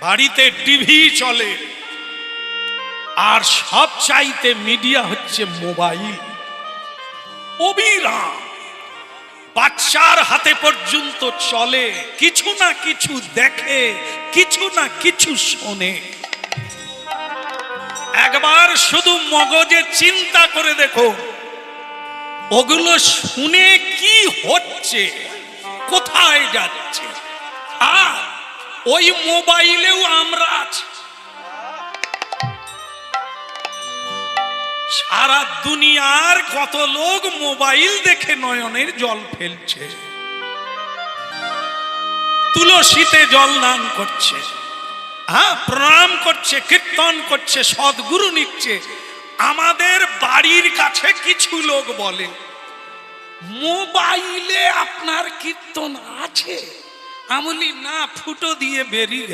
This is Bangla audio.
বাড়িতে টিভি চলে, আর সব চাইতে মিডিয়া হচ্ছে মোবাইল। অবিরাম বাচ্চার হাতে পর্যন্ত চলে, কিছু না কিছু দেখে, কিছু না কিছু শোনে। একবার শুধু মগজে চিন্তা করে দেখো, ওগুলো শুনে কি হচ্ছে, কোথায় যাচ্ছে। আর ওই মোবাইলেও আমরা আছি। সারা দুনিয়ার কত লোক মোবাইল দেখে নয়নের জল ফেলছে, তুলসীতে জল দান করছে, প্রণাম করছে, কীর্তন করছে, সদ্গুরু নিচ্ছে। আমাদের বাড়ির কাছে কিছু লোক বলে, মোবাইলে আপনার কীর্তন আছে? আমি বলি না, ফুটো দিয়ে বেরিয়ে